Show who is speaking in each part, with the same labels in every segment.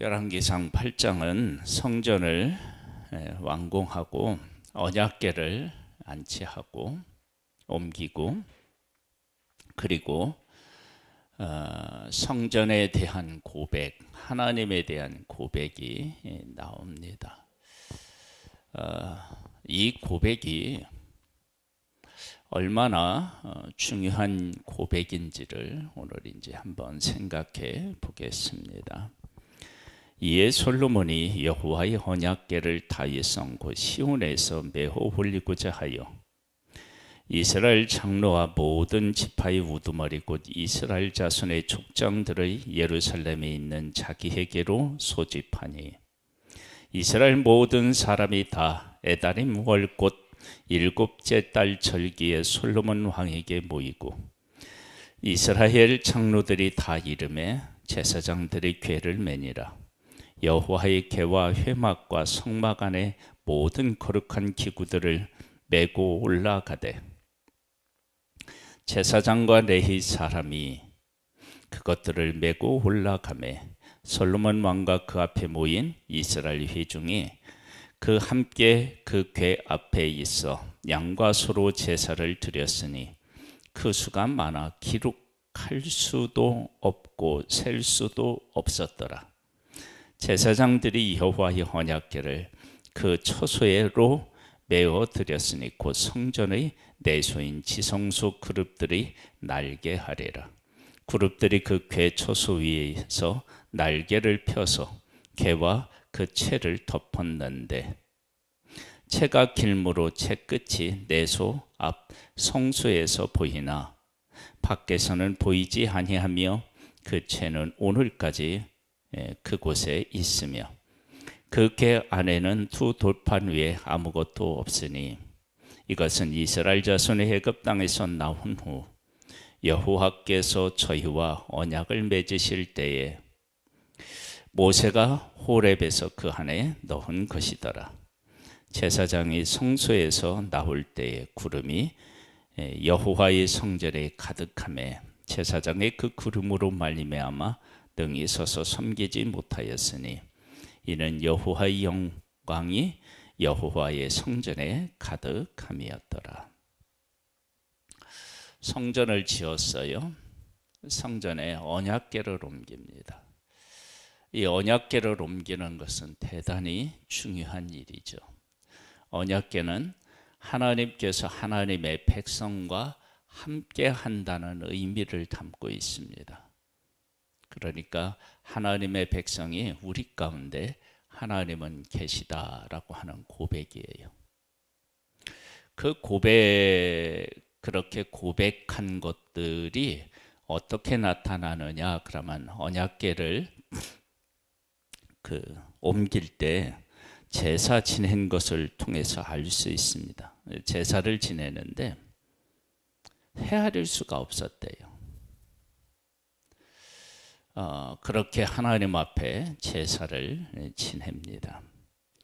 Speaker 1: 열왕기상 8장은 성전을 완공하고 언약궤를 안치하고 옮기고, 그리고 성전에 대한 고백, 하나님에 대한 고백이 나옵니다. 이 고백이 얼마나 중요한 고백인지를 오늘 이제 한번 생각해 보겠습니다. 이에 솔로몬이 여호와의 언약궤를 다윗성 곧 시온에서 매호 올리고자 하여 이스라엘 장로와 모든 지파의 우두머리 곧 이스라엘 자손의 족장들의 예루살렘에 있는 자기에게로 소집하니, 이스라엘 모든 사람이 다 에다림 월 곧 일곱째 달 절기에 솔로몬 왕에게 모이고, 이스라엘 장로들이 다 이름에 제사장들의 궤를 매니라. 여호와의 궤와 회막과 성막 안에 모든 거룩한 기구들을 메고 올라가되, 제사장과 레위 사람이 그것들을 메고 올라가매 솔로몬 왕과 그 앞에 모인 이스라엘 회중이 그 함께 그 궤 앞에 있어 양과 소로 제사를 드렸으니 그 수가 많아 기록할 수도 없고 셀 수도 없었더라. 제사장들이 여호와의 언약궤를 그 처소에로 메어 드렸으니 곧 성전의 내소인 지성소 그룹들이 날게 하리라. 그룹들이 그 궤 처소 위에서 날개를 펴서 궤와 그 채를 덮었는데, 채가 길므로 채 끝이 내소 앞 성소에서 보이나 밖에서는 보이지 아니하며 그 채는 오늘까지 그곳에 있으며 그 궤 안에는 두 돌판 위에 아무것도 없으니, 이것은 이스라엘 자손의 애굽 땅에서 나온 후 여호와께서 저희와 언약을 맺으실 때에 모세가 호렙에서 그 안에 넣은 것이더라. 제사장이 성소에서 나올 때에 구름이 여호와의 성전에 가득하매 제사장의 그 구름으로 말미암아 능히 서서 섬기지 못하였으니, 이는 여호와의 영광이 여호와의 성전에 가득함이었더라. 성전을 지었어요. 성전에 언약궤를 옮깁니다. 이 언약궤를 옮기는 것은 대단히 중요한 일이죠. 언약궤는 하나님께서 하나님의 백성과 함께 한다는 의미를 담고 있습니다. 그러니까 하나님의 백성이 우리 가운데 하나님은 계시다라고 하는 고백이에요. 그 그렇게 고백한 것들이 어떻게 나타나느냐? 그러면 언약궤를 옮길 때 제사 지낸 것을 통해서 알 수 있습니다. 제사를 지내는데 헤아릴 수가 없었대요. 그렇게 하나님 앞에 제사를 지냅니다.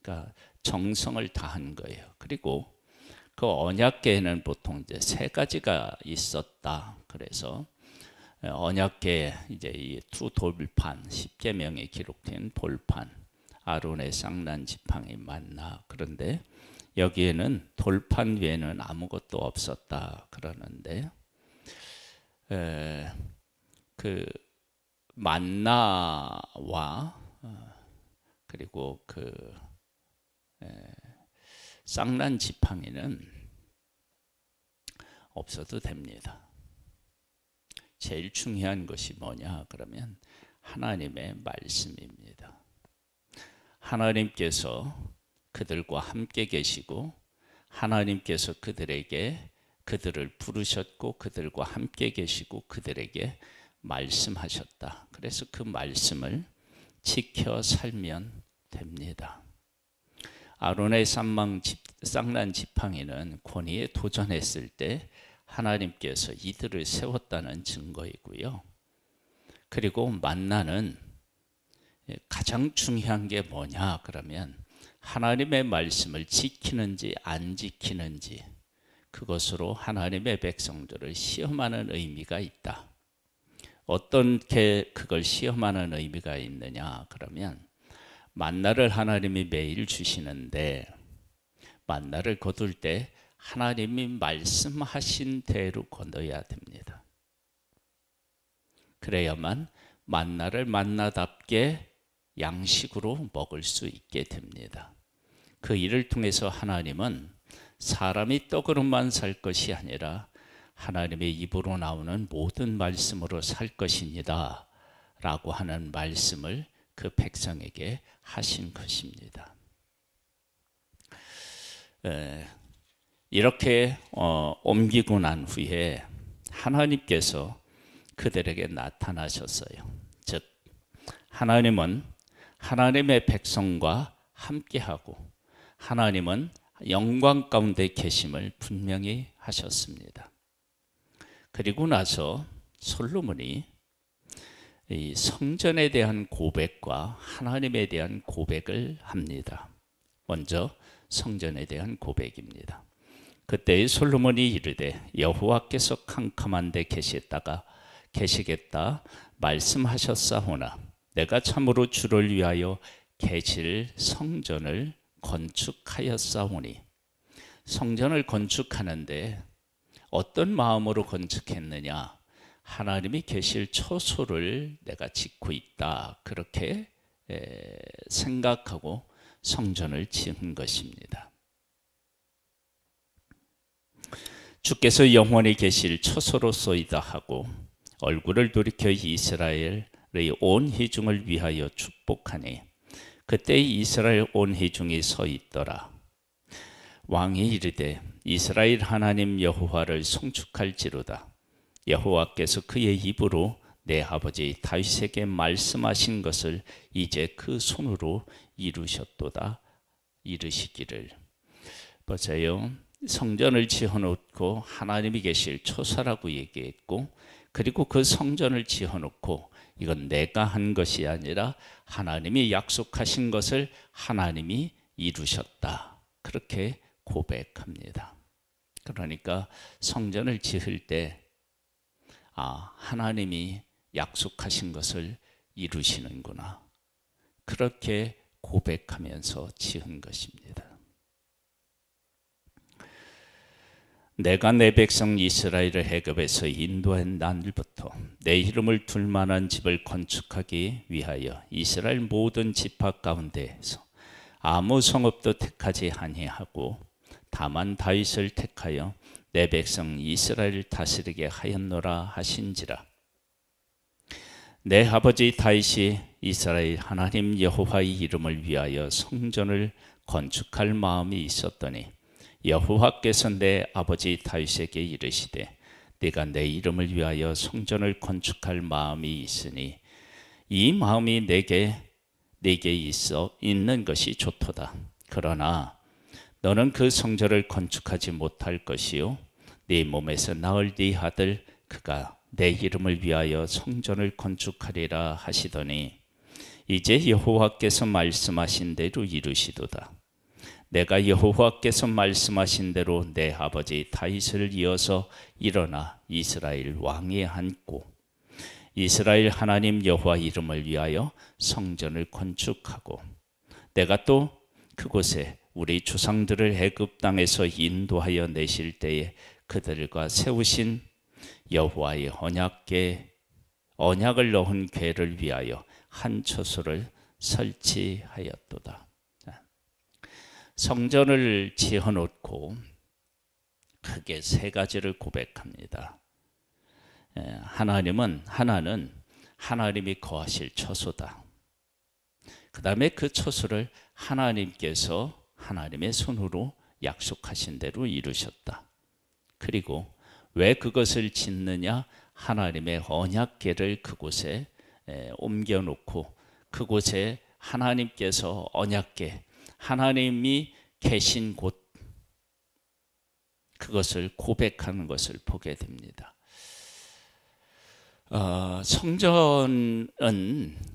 Speaker 1: 그러니까 정성을 다한 거예요. 그리고 그 언약궤에는 보통 이제 세 가지가 있었다. 그래서 언약궤 이제 이 두 돌판, 십계명에 기록된 돌판, 아론의 쌍난 지팡이 만나. 그런데 여기에는 돌판 외에는 아무것도 없었다 그러는데, 그 만나와 그리고 쌍난 지팡이는 없어도 됩니다. 제일 중요한 것이 뭐냐 그러면 하나님의 말씀입니다. 하나님께서 그들과 함께 계시고 하나님께서 그들을 부르셨고 그들과 함께 계시고 그들에게 말씀하셨다. 그래서 그 말씀을 지켜 살면 됩니다. 아론의 쌍난 지팡이는 권위에 도전했을 때 하나님께서 이들을 세웠다는 증거이고요. 그리고 만나는 가장 중요한 게 뭐냐 그러면 하나님의 말씀을 지키는지 안 지키는지, 그것으로 하나님의 백성들을 시험하는 의미가 있다. 어떻게 그걸 시험하는 의미가 있느냐 그러면 만나를 하나님이 매일 주시는데 만나를 거둘 때 하나님이 말씀하신 대로 거둬야 됩니다. 그래야만 만나를 만나답게 양식으로 먹을 수 있게 됩니다. 그 일을 통해서 하나님은 사람이 떡으로만 살 것이 아니라 하나님의 입으로 나오는 모든 말씀으로 살 것입니다 라고 하는 말씀을 그 백성에게 하신 것입니다. 이렇게 옮기고 난 후에 하나님께서 그들에게 나타나셨어요. 즉 하나님은 하나님의 백성과 함께하고 하나님은 영광 가운데 계심을 분명히 하셨습니다. 그리고 나서 솔로몬이 이 성전에 대한 고백과 하나님에 대한 고백을 합니다. 먼저 성전에 대한 고백입니다. 그때 솔로몬이 이르되 여호와께서 캄캄한 데 계시겠다 말씀하셨사오나 내가 참으로 주를 위하여 계실 성전을 건축하였사오니. 성전을 건축하는데 어떤 마음으로 건축했느냐? 하나님이 계실 처소를 내가 짓고 있다, 그렇게 생각하고 성전을 지은 것입니다. 주께서 영원히 계실 처소로소이다 하고 얼굴을 돌이켜 이스라엘의 온 회중을 위하여 축복하니 그때 이스라엘 온 회중이 서 있더라. 왕이 이르되 이스라엘 하나님 여호와를 송축할지로다. 여호와께서 그의 입으로 내 아버지 다윗에게 말씀하신 것을 이제 그 손으로 이루셨도다. 이르시기를. 보세요. 성전을 지어놓고 하나님이 계실 처소라고 얘기했고, 그리고 그 성전을 지어놓고 이건 내가 한 것이 아니라 하나님이 약속하신 것을 하나님이 이루셨다, 그렇게 고백합니다. 그러니까 성전을 지을 때 하나님이 약속하신 것을 이루시는구나, 그렇게 고백하면서 지은 것입니다. 내가 내 백성 이스라엘을 애굽에서 인도한 날부터 내 이름을 둘 만한 집을 건축하기 위하여 이스라엘 모든 지파 가운데에서 아무 성읍도 택하지 아니하고 다만 다윗을 택하여 내 백성 이스라엘을 다스리게 하였노라 하신지라. 내 아버지 다윗이 이스라엘 하나님 여호와의 이름을 위하여 성전을 건축할 마음이 있었더니 여호와께서 내 아버지 다윗에게 이르시되 네가 내 이름을 위하여 성전을 건축할 마음이 있으니 이 마음이 내게 있는 것이 좋도다. 그러나 너는 그 성전을 건축하지 못할 것이요 네 몸에서 나을 네 아들 그가 내 이름을 위하여 성전을 건축하리라 하시더니 이제 여호와께서 말씀하신 대로 이루시도다. 내가 여호와께서 말씀하신 대로 내 아버지 다윗을 이어서 일어나 이스라엘 왕위에 앉고 이스라엘 하나님 여호와 이름을 위하여 성전을 건축하고 내가 또 그곳에 우리 조상들을 애굽 땅에서 인도하여 내실 때에 그들과 세우신 여호와의 언약을 넣은 궤를 위하여 한 처소를 설치하였도다. 성전을 지어놓고 크게 세 가지를 고백합니다. 하나는 하나님이 거하실 처소다. 그 다음에 그 처소를 하나님께서 하나님의 손으로 약속하신 대로 이루셨다. 그리고 왜 그것을 짓느냐? 하나님의 언약궤를 그곳에 옮겨놓고 그곳에 하나님께서 언약궤, 하나님이 계신 곳, 그것을 고백하는 것을 보게 됩니다. 성전은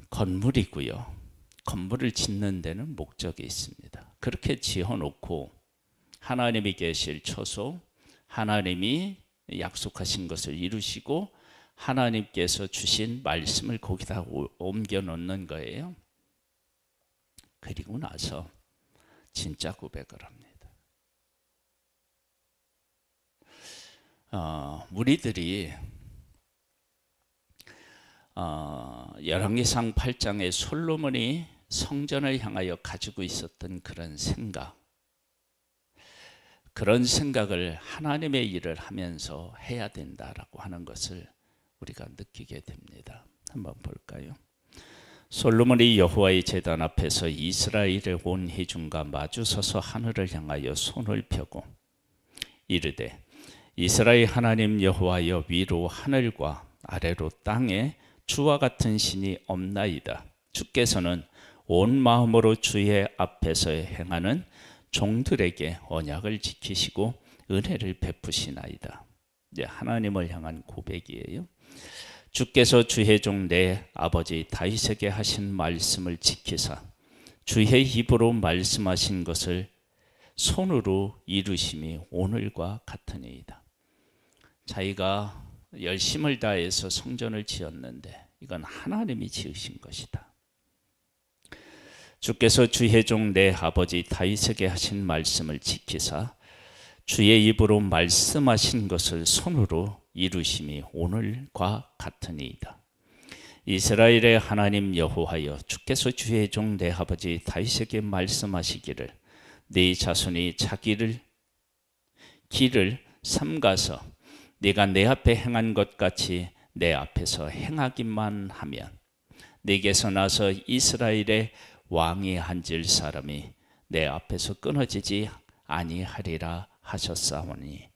Speaker 1: 건물이고요. 건물을 짓는 데는 목적이 있습니다. 그렇게 지어놓고 하나님이 계실 처소, 하나님이 약속하신 것을 이루시고 하나님께서 주신 말씀을 거기다 옮겨 놓는 거예요. 그리고 나서 진짜 고백을 합니다. 우리들이 열왕기상 8장에 솔로몬이 성전을 향하여 가지고 있었던 그런 생각, 그런 생각을 하나님의 일을 하면서 해야 된다라고 하는 것을 우리가 느끼게 됩니다. 한번 볼까요? 솔로몬이 여호와의 제단 앞에서 이스라엘의 온 회중과 마주서서 하늘을 향하여 손을 펴고 이르되 이스라엘 하나님 여호와여, 위로 하늘과 아래로 땅에 주와 같은 신이 없나이다. 주께서는 온 마음으로 주의 앞에서 행하는 종들에게 언약을 지키시고 은혜를 베푸시나이다. 이제 하나님을 향한 고백이에요. 주께서 주의 종 내 아버지 다윗에게 하신 말씀을 지키사 주의 입으로 말씀하신 것을 손으로 이루심이 오늘과 같으니이다. 자기가 열심을 다해서 성전을 지었는데 이건 하나님이 지으신 것이다. 주께서 주의 종 내 아버지 다윗에게 하신 말씀을 지키사 주의 입으로 말씀하신 것을 손으로 이루심이 오늘과 같으니이다. 이스라엘의 하나님 여호와여, 주께서 주의 종 내 아버지 다윗에게 말씀하시기를 네 자손이 자기를 길을 삼가서 네가 내 앞에 행한 것 같이 내 앞에서 행하기만 하면 네게서 나서 이스라엘의 왕이 앉을 사람이 내 앞에서 끊어지지 아니하리라 하셨사오니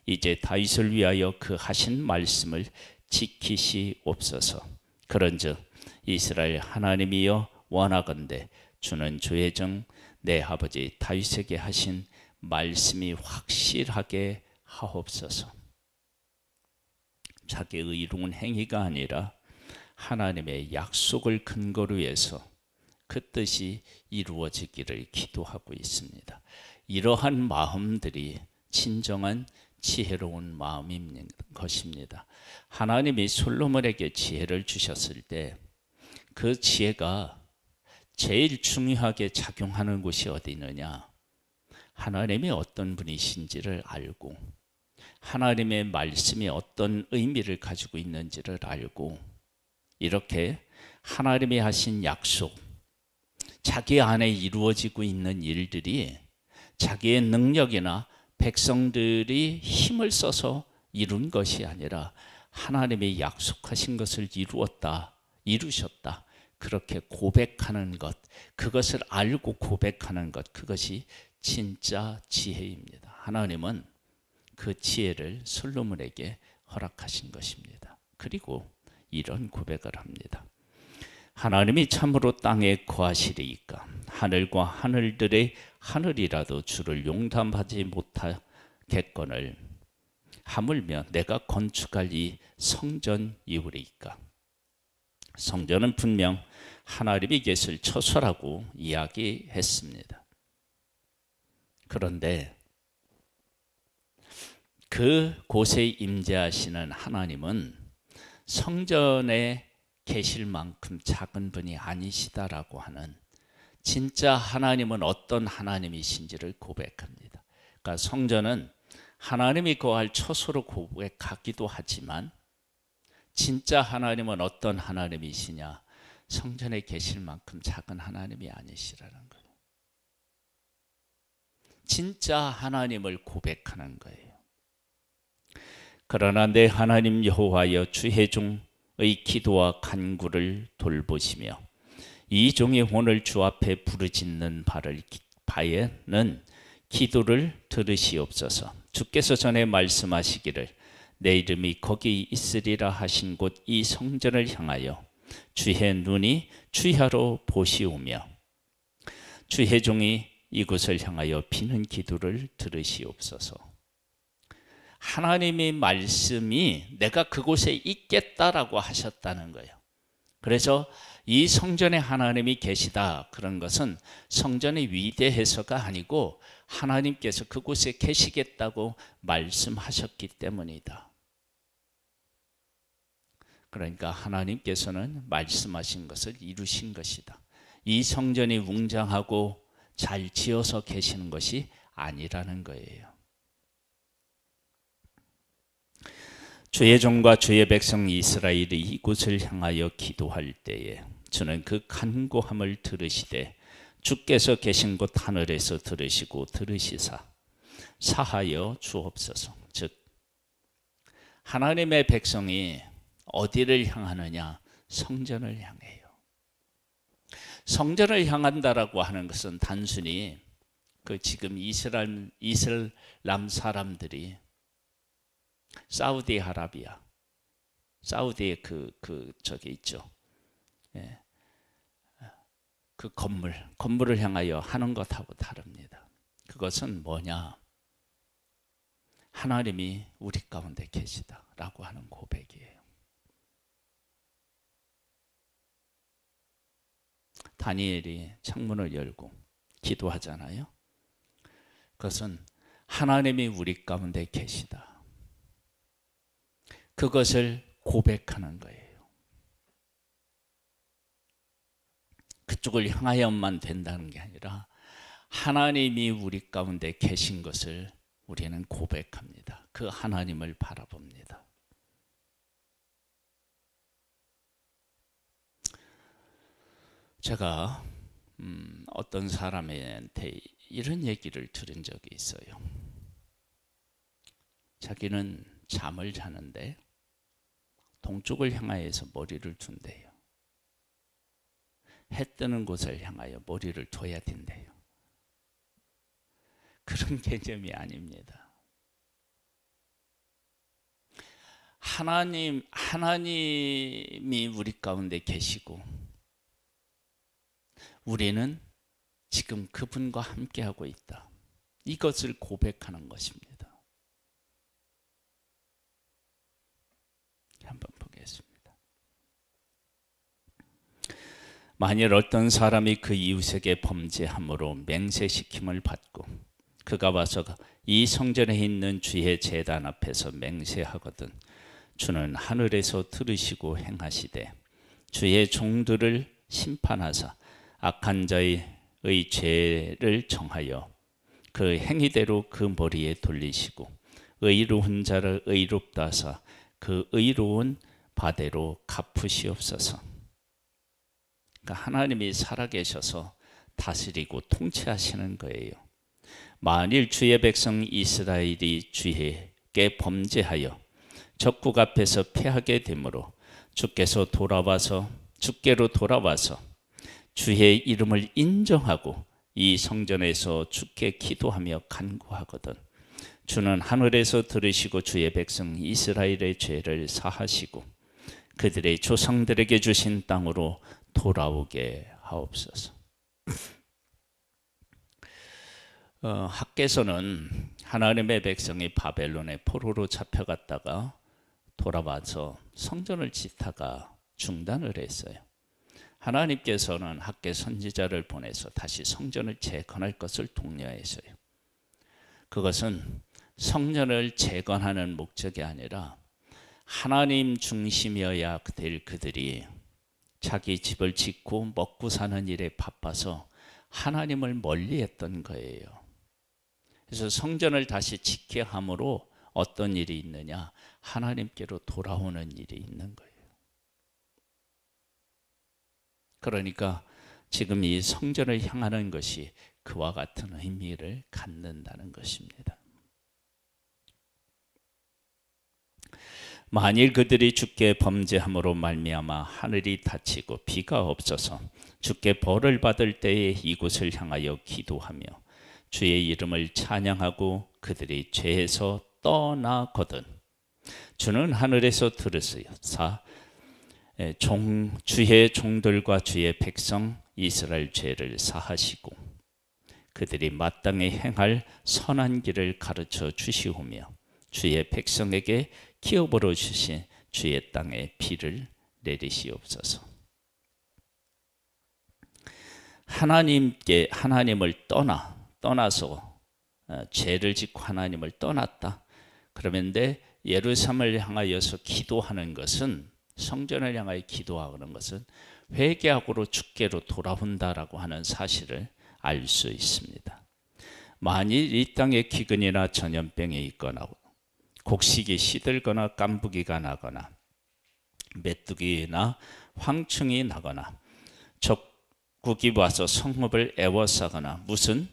Speaker 1: 이제 다윗을 위하여 그 하신 말씀을 지키시옵소서. 그런즉 이스라엘 하나님이여, 원하건대 주는 주의 종 내 아버지 다윗에게 하신 말씀이 확실하게 하옵소서. 자기의 의로운 행위가 아니라 하나님의 약속을 근거로 해서 그 뜻이 이루어지기를 기도하고 있습니다. 이러한 마음들이 진정한 지혜로운 마음인 것입니다. 하나님이 솔로몬에게 지혜를 주셨을 때 그 지혜가 제일 중요하게 작용하는 곳이 어디 있느냐? 하나님이 어떤 분이신지를 알고 하나님의 말씀이 어떤 의미를 가지고 있는지를 알고 이렇게 하나님이 하신 약속, 자기 안에 이루어지고 있는 일들이 자기의 능력이나 백성들이 힘을 써서 이룬 것이 아니라 하나님이 약속하신 것을 이루었다, 이루셨다, 그렇게 고백하는 것, 그것을 알고 고백하는 것, 그것이 진짜 지혜입니다. 하나님은 그 지혜를 솔로몬에게 허락하신 것입니다. 그리고 이런 고백을 합니다. 하나님이 참으로 땅에 거하시리이까 하늘과 하늘들의 하늘이라도 주를 용담하지 못하겠거늘 하물며 내가 건축할 이 성전이오리이까. 성전은 분명 하나님이 계실 처소라고 이야기했습니다. 그런데 그 곳에 임재하시는 하나님은 성전에 계실 만큼 작은 분이 아니시다라고 하는, 진짜 하나님은 어떤 하나님이신지를 고백합니다. 그러니까 성전은 하나님이 거할 처소로 고백하기도 하지만 진짜 하나님은 어떤 하나님이시냐? 성전에 계실 만큼 작은 하나님이 아니시라는 거예요. 진짜 하나님을 고백하는 거예요. 그러나 내 하나님 여호와여, 주의 종의 기도와 간구를 돌보시며 이 종이 오늘 주 앞에 부르짖는 바에는 기도를 들으시옵소서. 주께서 전에 말씀하시기를 내 이름이 거기 있으리라 하신 곳 이 성전을 향하여 주의 눈이 주야로 보시오며 주의 종이 이곳을 향하여 비는 기도를 들으시옵소서. 하나님의 말씀이 내가 그곳에 있겠다라고 하셨다는 거예요. 그래서 이 성전에 하나님이 계시다, 그런 것은 성전이 위대해서가 아니고 하나님께서 그곳에 계시겠다고 말씀하셨기 때문이다. 그러니까 하나님께서는 말씀하신 것을 이루신 것이다. 이 성전이 웅장하고 잘 지어서 계시는 것이 아니라는 거예요. 주의 종과 주의 백성 이스라엘이 이곳을 향하여 기도할 때에 주는 그 간구함을 들으시되 주께서 계신 곳 하늘에서 들으시고 들으시사 사하여 주옵소서. 즉 하나님의 백성이 어디를 향하느냐? 성전을 향해요. 성전을 향한다라고 하는 것은 단순히 그 지금 이슬람 사람들이 사우디아라비아, 사우디에 저기 있죠. 예. 그 건물을 향하여 하는 것하고 다릅니다. 그것은 뭐냐? 하나님이 우리 가운데 계시다라고 하는 고백이에요. 다니엘이 창문을 열고 기도하잖아요. 그것은 하나님이 우리 가운데 계시다. 그것을 고백하는 거예요. 그쪽을 향하여만 된다는 게 아니라 하나님이 우리 가운데 계신 것을 우리는 고백합니다. 그 하나님을 바라봅니다. 제가 어떤 사람한테 이런 얘기를 들은 적이 있어요. 자기는 잠을 자는데 동쪽을 향하여서 머리를 둔대요. 해 뜨는 곳을 향하여 머리를 둬야 된대요. 그런 개념이 아닙니다. 하나님이 우리 가운데 계시고 우리는 지금 그분과 함께하고 있다. 이것을 고백하는 것입니다. 한번 보겠습니다. 만일 어떤 사람이 그 이웃에게 범죄함으로 맹세시킴을 받고 그가 와서 이 성전에 있는 주의 제단 앞에서 맹세하거든 주는 하늘에서 들으시고 행하시되 주의 종들을 심판하사 악한 자의 죄를 정하여 그 행위대로 그 머리에 돌리시고 의로운 자를 의롭다 하사 그 의로운 바대로 갚으시옵소서. 그러니까 하나님이 살아계셔서 다스리고 통치하시는 거예요. 만일 주의 백성 이스라엘이 주에게 범죄하여 적국 앞에서 패하게 되므로 주께로 돌아와서 주의 이름을 인정하고 이 성전에서 주께 기도하며 간구하거든 주는 하늘에서 들으시고 주의 백성 이스라엘의 죄를 사하시고 그들의 조상들에게 주신 땅으로 돌아오게 하옵소서. 학개서는 하나님의 백성이 바벨론의 포로로 잡혀갔다가 돌아와서 성전을 짓다가 중단을 했어요. 하나님께서는 학개 선지자를 보내서 다시 성전을 재건할 것을 독려했어요. 그것은 성전을 재건하는 목적이 아니라 하나님 중심이어야 될 그들이 자기 집을 짓고 먹고 사는 일에 바빠서 하나님을 멀리했던 거예요. 그래서 성전을 다시 짓게 함으로 어떤 일이 있느냐? 하나님께로 돌아오는 일이 있는 거예요. 그러니까 지금 이 성전을 향하는 것이 그와 같은 의미를 갖는다는 것입니다. 만일 그들이 주께 범죄함으로 말미암아 하늘이 닫히고 비가 없어서 주께 벌을 받을 때에 이곳을 향하여 기도하며 주의 이름을 찬양하고 그들이 죄에서 떠나거든 주는 하늘에서 들으시사 주의 종들과 주의 백성 이스라엘 죄를 사하시고 그들이 마땅히 행할 선한 길을 가르쳐 주시오며 주의 백성에게 기업으로 주신 주의 땅에 비를 내리시옵소서. 하나님을 떠나서 죄를 짓고 하나님을 떠났다. 그러면 예루살렘을 향하여서 기도하는 것은 성전을 향하여 기도하는 것은 회개하고로 주께로 돌아온다라고 하는 사실을 알 수 있습니다. 만일 이 땅에 기근이나 전염병이 있거나 곡식이 시들거나 깐부기가 나거나 메뚜기나 황충이 나거나 적국이 와서 성읍을 애워싸거나 무슨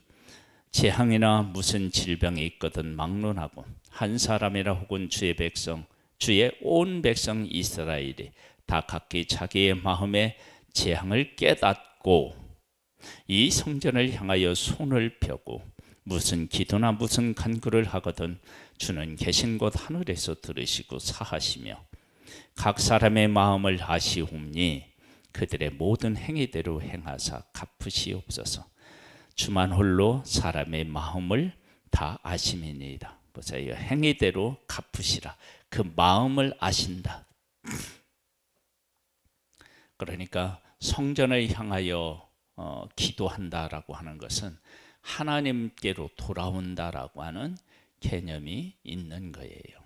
Speaker 1: 재앙이나 무슨 질병이 있거든 막론하고 한 사람이나 혹은 주의 백성, 주의 온 백성 이스라엘이 다 각기 자기의 마음에 재앙을 깨닫고 이 성전을 향하여 손을 펴고 무슨 기도나 무슨 간구를 하거든 주는 계신 곳 하늘에서 들으시고 사하시며 각 사람의 마음을 아시옵니 그들의 모든 행위대로 행하사 갚으시옵소서. 주만 홀로 사람의 마음을 다 아심이니이다. 보세요. 행위대로 갚으시라. 그 마음을 아신다. 그러니까 성전을 향하여 기도한다라고 하는 것은 하나님께로 돌아온다라고 하는 개념이 있는 거예요.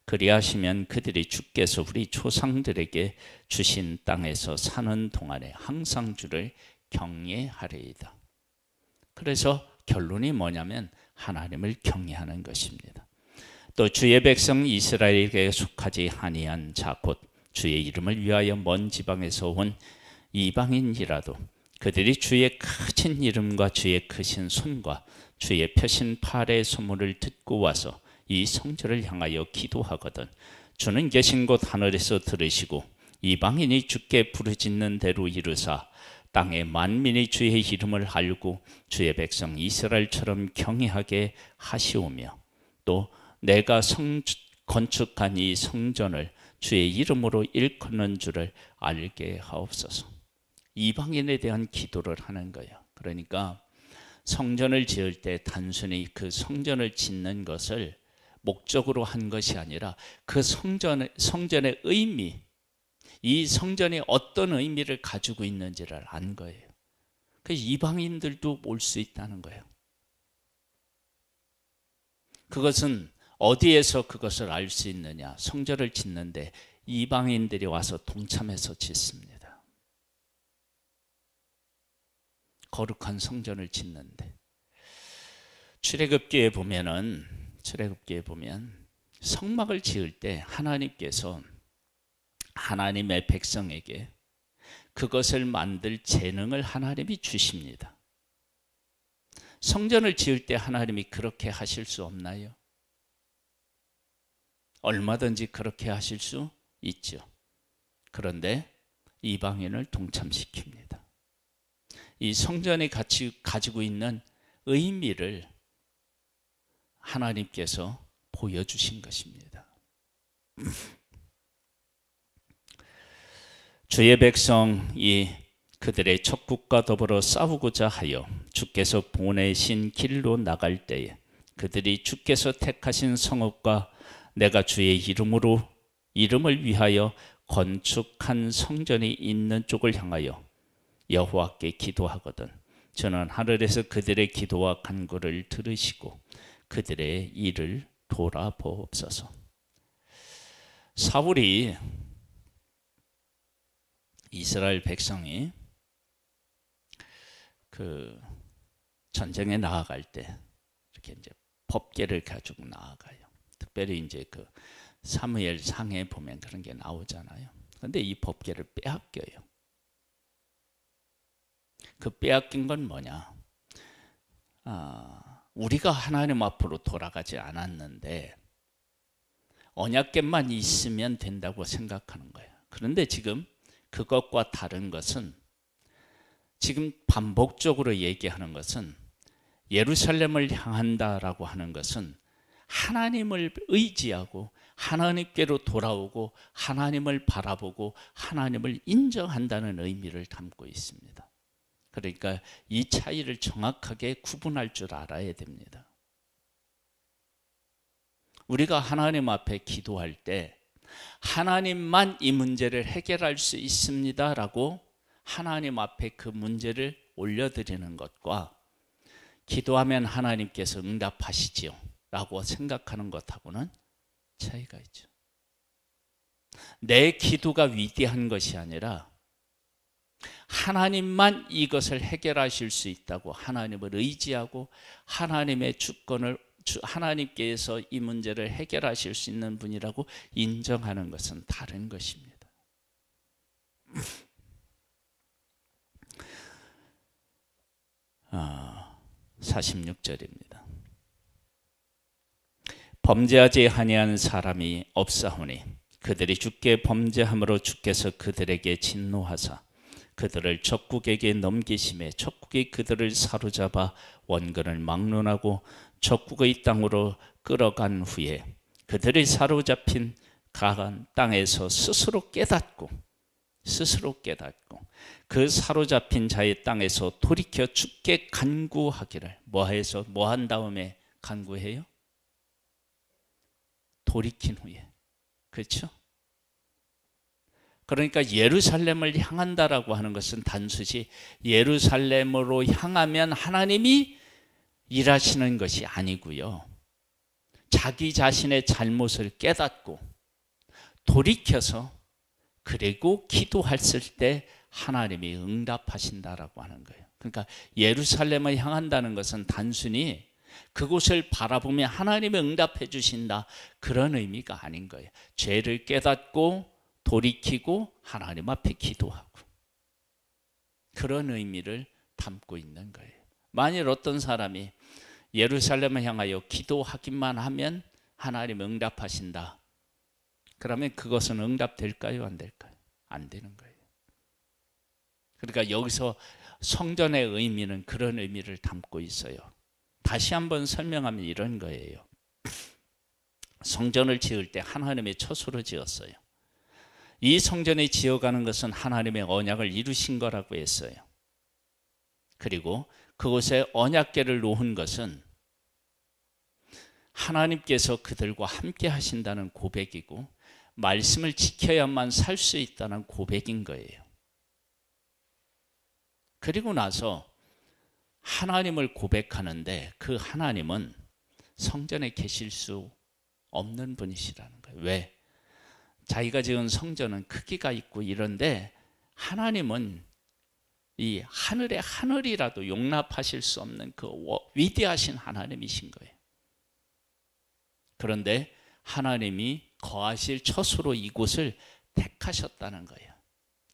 Speaker 1: 그리하시면 그들이 주께서 우리 조상들에게 주신 땅에서 사는 동안에 항상 주를 경외하리이다. 그래서 결론이 뭐냐면 하나님을 경외하는 것입니다. 또 주의 백성 이스라엘에게 속하지 아니한 자 곧 주의 이름을 위하여 먼 지방에서 온 이방인이라도 그들이 주의 크신 이름과 주의 크신 손과 주의 펴신 팔의 소문을 듣고 와서 이 성전을 향하여 기도하거든 주는 계신 곳 하늘에서 들으시고 이방인이 주께 부르짖는 대로 이루사 땅의 만민이 주의 이름을 알고 주의 백성 이스라엘처럼 경외하게 하시오며 또 내가 건축한 이 성전을 주의 이름으로 일컫는 줄을 알게 하옵소서. 이방인에 대한 기도를 하는 거예요. 그러니까 성전을 지을 때 단순히 그 성전을 짓는 것을 목적으로 한 것이 아니라 그 성전의 의미, 이 성전이 어떤 의미를 가지고 있는지를 안 거예요. 그 이방인들도 올 수 있다는 거예요. 그것은 어디에서 그것을 알 수 있느냐? 성전을 짓는데 이방인들이 와서 동참해서 짓습니다. 거룩한 성전을 짓는데 출애굽기에 보면 성막을 지을 때 하나님께서 하나님의 백성에게 그것을 만들 재능을 하나님이 주십니다. 성전을 지을 때 하나님이 그렇게 하실 수 없나요? 얼마든지 그렇게 하실 수 있죠. 그런데 이방인을 동참시킵니다. 이 성전이 가지고 있는 의미를 하나님께서 보여주신 것입니다. 주의 백성이 그들의 적국과 더불어 싸우고자 하여 주께서 보내신 길로 나갈 때에 그들이 주께서 택하신 성읍과 내가 주의 이름을 위하여 건축한 성전이 있는 쪽을 향하여 여호와께 기도하거든 저는 하늘에서 그들의 기도와 간구를 들으시고 그들의 일을 돌아보옵소서. 사울이 이스라엘 백성이 그 전쟁에 나아갈 때 이렇게 이제 법궤를 가지고 나아가요. 특별히 이제 그 사무엘 상에 보면 그런 게 나오잖아요. 그런데 이 법궤를 빼앗겨요. 그 빼앗긴 건 뭐냐? 우리가 하나님 앞으로 돌아가지 않았는데 언약궤만 있으면 된다고 생각하는 거예요. 그런데 지금 그것과 다른 것은 지금 반복적으로 얘기하는 것은 예루살렘을 향한다라고 하는 것은 하나님을 의지하고 하나님께로 돌아오고 하나님을 바라보고 하나님을 인정한다는 의미를 담고 있습니다. 그러니까 이 차이를 정확하게 구분할 줄 알아야 됩니다. 우리가 하나님 앞에 기도할 때 하나님만 이 문제를 해결할 수 있습니다라고 하나님 앞에 그 문제를 올려드리는 것과 기도하면 하나님께서 응답하시지요 라고 생각하는 것하고는 차이가 있죠. 내 기도가 위대한 것이 아니라 하나님만 이것을 해결하실 수 있다고 하나님을 의지하고 하나님의 주권을 하나님께서 이 문제를 해결하실 수 있는 분이라고 인정하는 것은 다른 것입니다. 46절입니다. 범죄하지 아니한 사람이 없사오니 그들이 주께 범죄함으로 주께서 그들에게 진노하사 그들을 적국에게 넘기심에 적국이 그들을 사로잡아 원근을 막론하고 적국의 땅으로 끌어간 후에 그들이 사로잡힌 가한 땅에서 스스로 깨닫고 그 사로잡힌 자의 땅에서 돌이켜 주께 간구하기를 뭐 한 다음에 간구해요? 돌이킨 후에. 그렇죠? 그러니까 예루살렘을 향한다라고 하는 것은 단순히 예루살렘으로 향하면 하나님이 일하시는 것이 아니고요. 자기 자신의 잘못을 깨닫고 돌이켜서 그리고 기도했을 때 하나님이 응답하신다라고 하는 거예요. 그러니까 예루살렘을 향한다는 것은 단순히 그곳을 바라보며 하나님이 응답해 주신다 그런 의미가 아닌 거예요. 죄를 깨닫고 돌이키고 하나님 앞에 기도하고 그런 의미를 담고 있는 거예요. 만일 어떤 사람이 예루살렘을 향하여 기도하기만 하면 하나님 응답하신다. 그러면 그것은 응답될까요? 안 될까요? 안 되는 거예요. 그러니까 여기서 성전의 의미는 그런 의미를 담고 있어요. 다시 한번 설명하면 이런 거예요. 성전을 지을 때 하나님의 처소로 지었어요. 이 성전이 지어가는 것은 하나님의 언약을 이루신 거라고 했어요. 그리고 그곳에 언약궤를 놓은 것은 하나님께서 그들과 함께 하신다는 고백이고 말씀을 지켜야만 살 수 있다는 고백인 거예요. 그리고 나서 하나님을 고백하는데 그 하나님은 성전에 계실 수 없는 분이시라는 거예요. 왜? 자기가 지은 성전은 크기가 있고 이런데 하나님은 이 하늘의 하늘이라도 용납하실 수 없는 그 위대하신 하나님이신 거예요. 그런데 하나님이 거하실 처소로 이곳을 택하셨다는 거예요.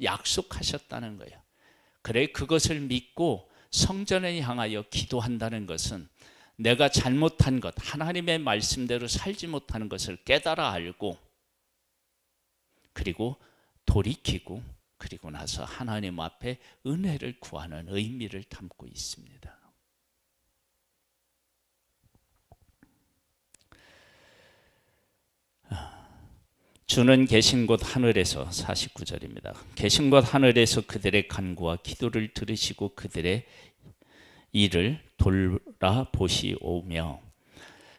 Speaker 1: 약속하셨다는 거예요. 그래 그것을 믿고 성전에 향하여 기도한다는 것은 내가 잘못한 것, 하나님의 말씀대로 살지 못하는 것을 깨달아 알고 그리고 돌이키고 그리고 나서 하나님 앞에 은혜를 구하는 의미를 담고 있습니다. 주는 계신 곳 하늘에서 49절입니다. 계신 곳 하늘에서 그들의 간구와 기도를 들으시고 그들의 일을 돌아보시오며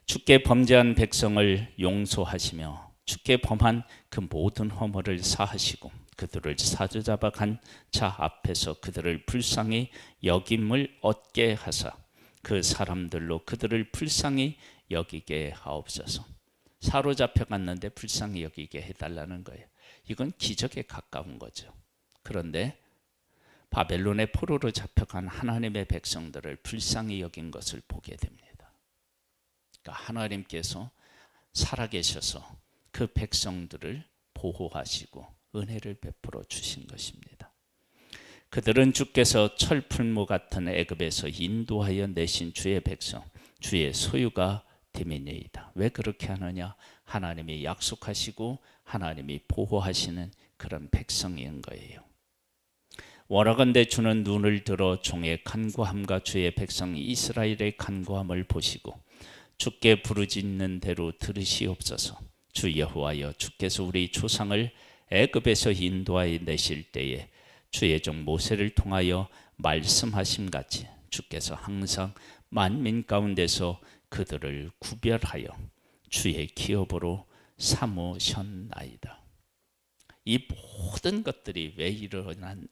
Speaker 1: 주께 범죄한 백성을 용서하시며 주께 범한 그 모든 허물을 사하시고 그들을 사로잡아 간 자 앞에서 그들을 불쌍히 여김을 얻게 하사 그 사람들로 그들을 불쌍히 여기게 하옵소서. 사로잡혀 갔는데 불쌍히 여기게 해달라는 거예요. 이건 기적에 가까운 거죠. 그런데 바벨론의 포로로 잡혀간 하나님의 백성들을 불쌍히 여긴 것을 보게 됩니다. 그러니까 하나님께서 살아계셔서 그 백성들을 보호하시고 은혜를 베풀어 주신 것입니다. 그들은 주께서 철풀무 같은 애굽에서 인도하여 내신 주의 백성, 주의 소유가 됨이니이다. 왜 그렇게 하느냐? 하나님이 약속하시고 하나님이 보호하시는 그런 백성인 거예요. 원하건대 주는 눈을 들어 종의 간구함과 주의 백성 이스라엘의 간구함을 보시고 주께 부르짖는 대로 들으시옵소서. 주 여호와여, 주께서 우리 조상을 애굽에서 인도하여 내실 때에 주의 종 모세를 통하여 말씀하심 같이 주께서 항상 만민 가운데서 그들을 구별하여 주의 기업으로 삼으셨나이다. 이 모든 것들이 왜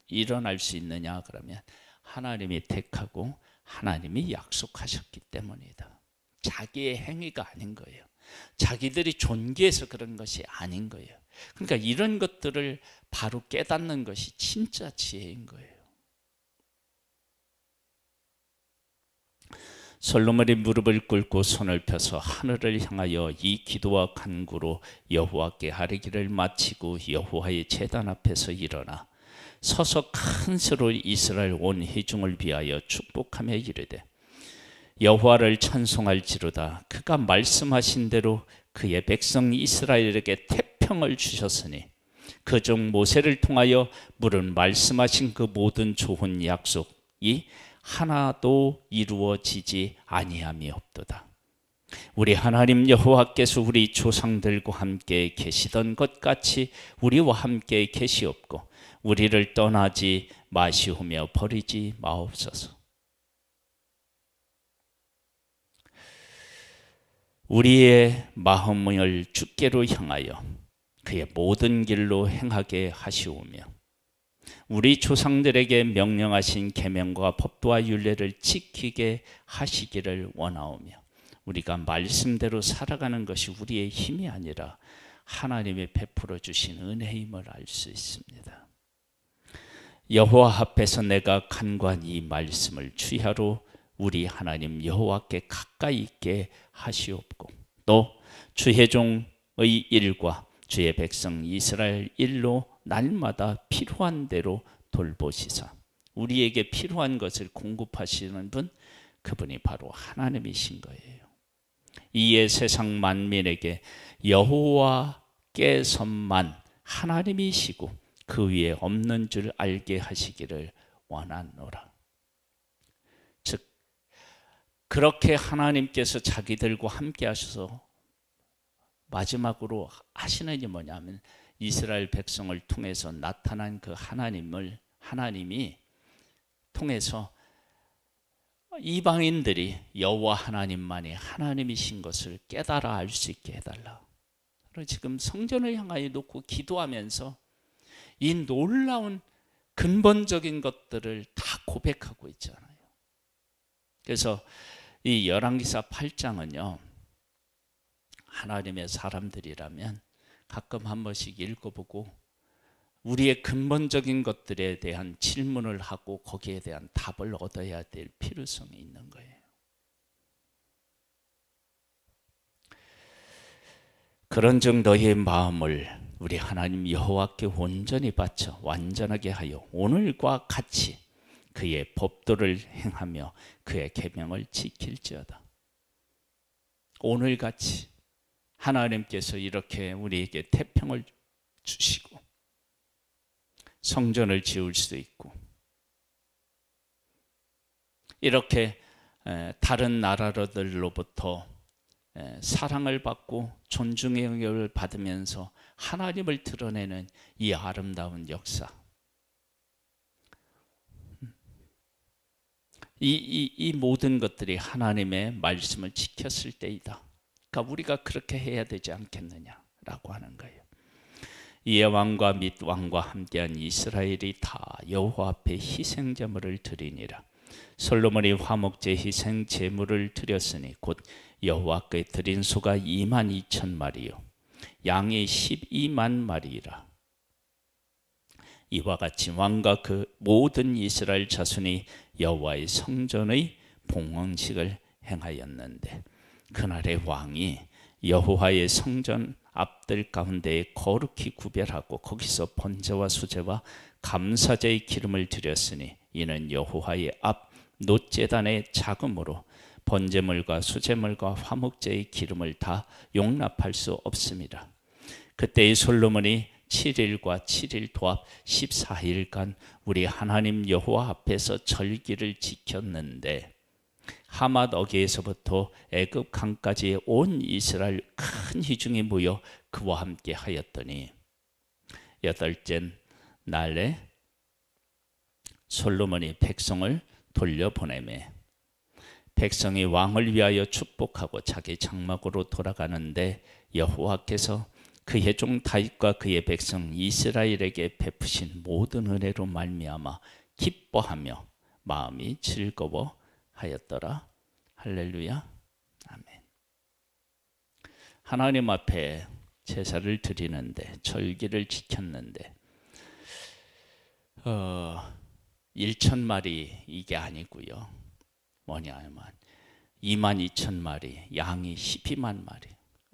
Speaker 1: 일어날 수 있느냐 그러면 하나님이 택하고 하나님이 약속하셨기 때문이다. 자기의 행위가 아닌 거예요. 자기들이 존귀해서 그런 것이 아닌 거예요. 그러니까 이런 것들을 바로 깨닫는 것이 진짜 지혜인 거예요. 솔로몬이 무릎을 꿇고 손을 펴서 하늘을 향하여 이 기도와 간구로 여호와께 아뢰기를 마치고 여호와의 제단 앞에서 일어나 서서 큰 소리로 이스라엘 온 회중을 위하여 축복하며 이르되 여호와를 찬송할지로다. 그가 말씀하신 대로 그의 백성 이스라엘에게 태평을 주셨으니 그 종 모세를 통하여 물은 말씀하신 그 모든 좋은 약속이 하나도 이루어지지 아니함이 없도다. 우리 하나님 여호와께서 우리 조상들과 함께 계시던 것 같이 우리와 함께 계시옵고 우리를 떠나지 마시오며 버리지 마옵소서. 우리의 마음을 주께로 향하여 그의 모든 길로 행하게 하시오며 우리 조상들에게 명령하신 계명과 법도와 율례를 지키게 하시기를 원하오며 우리가 말씀대로 살아가는 것이 우리의 힘이 아니라 하나님이 베풀어 주신 은혜임을 알 수 있습니다. 여호와 앞에서 내가 간구한 이 말씀을 주야로 우리 하나님 여호와께 가까이 있게 하시옵고 또 주의 종의 일과 주의 백성 이스라엘 일로 날마다 필요한 대로 돌보시사 우리에게 필요한 것을 공급하시는 분, 그분이 바로 하나님이신 거예요. 이에 세상 만민에게 여호와께서만 하나님이시고 그 위에 없는 줄 알게 하시기를 원하노라. 즉 그렇게 하나님께서 자기들과 함께 하셔서 마지막으로 하시는 게 뭐냐면 이스라엘 백성을 통해서 나타난 그 하나님이 통해서 이방인들이 여호와 하나님만이 하나님이신 것을 깨달아 알 수 있게 해달라. 그리고 지금 성전을 향하여 놓고 기도하면서 이 놀라운 근본적인 것들을 다 고백하고 있잖아요. 그래서 이 열왕기사 8장은요 하나님의 사람들이라면 가끔 한 번씩 읽어보고 우리의 근본적인 것들에 대한 질문을 하고 거기에 대한 답을 얻어야 될 필요성이 있는 거예요. 그런 정도의 마음을 우리 하나님 여호와께 온전히 바쳐 완전하게 하여 오늘과 같이 그의 법도를 행하며 그의 계명을 지킬지어다. 오늘같이 하나님께서 이렇게 우리에게 태평을 주시고 성전을 지을 수도 있고 이렇게 다른 나라들로부터 사랑을 받고 존중의 영역을 받으면서 하나님을 드러내는 이 아름다운 역사, 이 모든 것들이 하나님의 말씀을 지켰을 때이다. 그러니까 우리가 그렇게 해야 되지 않겠느냐라고 하는 거예요. 이에 왕과 및 왕과 함께한 이스라엘이 다 여호와 앞에 희생 제물을 드리니라. 솔로몬이 화목제 희생 제물을 드렸으니 곧 여호와께 드린 소가 22,000마리요 양이 12만 마리라. 이와 같이 왕과 그 모든 이스라엘 자손이 여호와의 성전의 봉헌식을 행하였는데 그날의 왕이 여호와의 성전 앞들 가운데에 거룩히 구별하고 거기서 번제와 수제와 감사제의 기름을 드렸으니 이는 여호와의 앞 놋제단의 자금으로 번제물과 수제물과 화목제의 기름을 다 용납할 수 없습니다. 그때의 솔로몬이 7일과 7일 도합 14일간 우리 하나님 여호와 앞에서 절기를 지켰는데 하맛 어귀에서부터 애굽 강까지 온 이스라엘 큰 회중이 모여 그와 함께 하였더니 8째 날에 솔로몬이 백성을 돌려보내매 백성이 왕을 위하여 축복하고 자기 장막으로 돌아가는데 여호와께서 그의 종 다윗과 그의 백성 이스라엘에게 베푸신 모든 은혜로 말미암아 기뻐하며 마음이 즐거워하였더라. 할렐루야. 아멘. 하나님 앞에 제사를 드리는데, 절기를 지켰는데 1,000마리 이게 아니고요. 뭐냐면 22,000마리, 양이 12만 마리,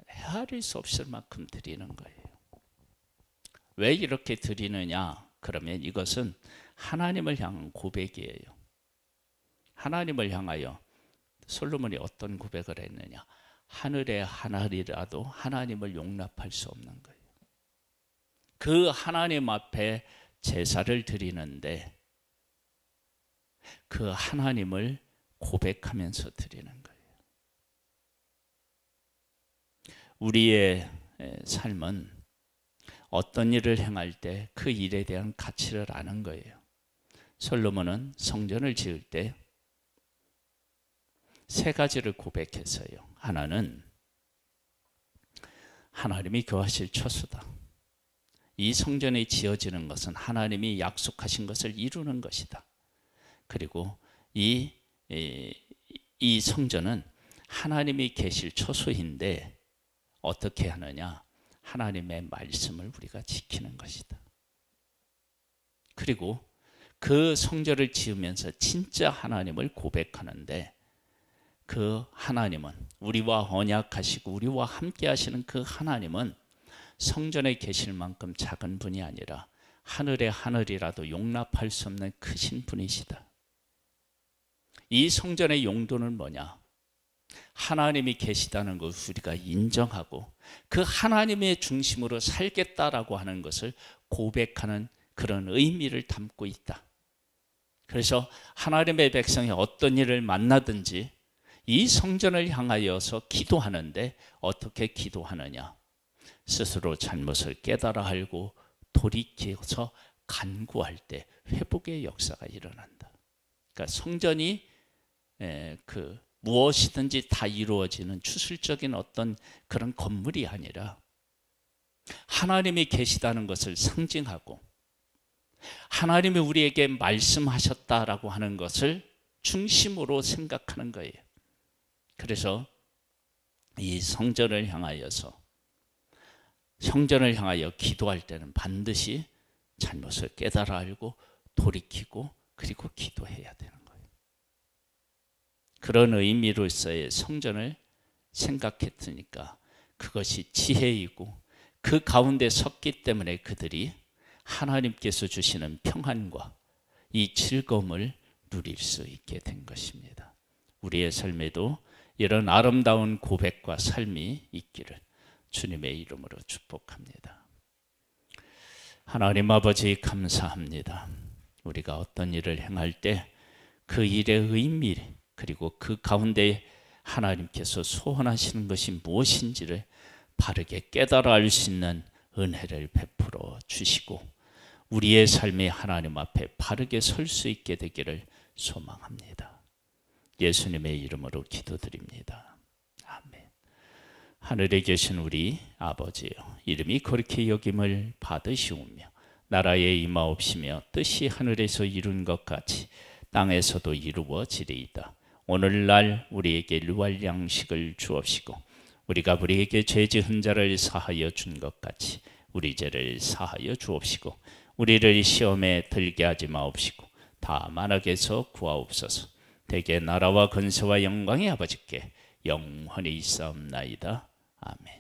Speaker 1: 헤아릴 수 없을 만큼 드리는 거예요. 왜 이렇게 드리느냐? 그러면 이것은 하나님을 향한 고백이에요. 하나님을 향하여 솔로몬이 어떤 고백을 했느냐? 하늘의 하늘이라도 하나님을 용납할 수 없는 거예요. 그 하나님 앞에 제사를 드리는데 그 하나님을 고백하면서 드리는 거예요. 우리의 삶은 어떤 일을 행할 때 그 일에 대한 가치를 아는 거예요. 솔로몬은 성전을 지을 때 세 가지를 고백했어요. 하나는 하나님이 거하실 처소다. 이 성전이 지어지는 것은 하나님이 약속하신 것을 이루는 것이다. 그리고 이 성전은 하나님이 계실 처소인데 어떻게 하느냐? 하나님의 말씀을 우리가 지키는 것이다. 그리고 그 성전을 지으면서 진짜 하나님을 고백하는데 그 하나님은 우리와 언약하시고 우리와 함께 하시는 그 하나님은 성전에 계실 만큼 작은 분이 아니라 하늘의 하늘이라도 용납할 수 없는 크신 분이시다. 이 성전의 용도는 뭐냐? 하나님이 계시다는 것을 우리가 인정하고 그 하나님의 중심으로 살겠다라고 하는 것을 고백하는 그런 의미를 담고 있다. 그래서 하나님의 백성이 어떤 일을 만나든지 이 성전을 향하여서 기도하는데 어떻게 기도하느냐? 스스로 잘못을 깨달아 알고 돌이켜서 간구할 때 회복의 역사가 일어난다. 그러니까 성전이 무엇이든지 다 이루어지는 추술적인 어떤 그런 건물이 아니라 하나님이 계시다는 것을 상징하고 하나님이 우리에게 말씀하셨다라고 하는 것을 중심으로 생각하는 거예요. 그래서 이 성전을 향하여 기도할 때는 반드시 잘못을 깨달아 알고 돌이키고 그리고 기도해야 되는 거예요. 그런 의미로서의 성전을 생각했으니까 그것이 지혜이고 그 가운데 섰기 때문에 그들이 하나님께서 주시는 평안과 이 즐거움을 누릴 수 있게 된 것입니다. 우리의 삶에도 이런 아름다운 고백과 삶이 있기를 주님의 이름으로 축복합니다. 하나님 아버지 감사합니다. 우리가 어떤 일을 행할 때 그 일의 의미 그리고 그 가운데 하나님께서 소원하시는 것이 무엇인지를 바르게 깨달아 알 수 있는 은혜를 베풀어 주시고 우리의 삶이 하나님 앞에 바르게 설 수 있게 되기를 소망합니다. 예수님의 이름으로 기도드립니다. 아멘. 하늘에 계신 우리 아버지여, 이름이 거룩히 여김을 받으시오며 나라에 임하옵시며 뜻이 하늘에서 이룬 것 같이 땅에서도 이루어지리이다. 오늘날 우리에게 일용할 양식을 주옵시고 우리가 우리에게 죄 지은 자를 사하여 준 것 같이 우리 죄를 사하여 주옵시고 우리를 시험에 들게 하지 마옵시고 다만 악에서 구하옵소서. 대개 나라와 근세와 영광이 아버지께 영원히 있사옵나이다. 아멘.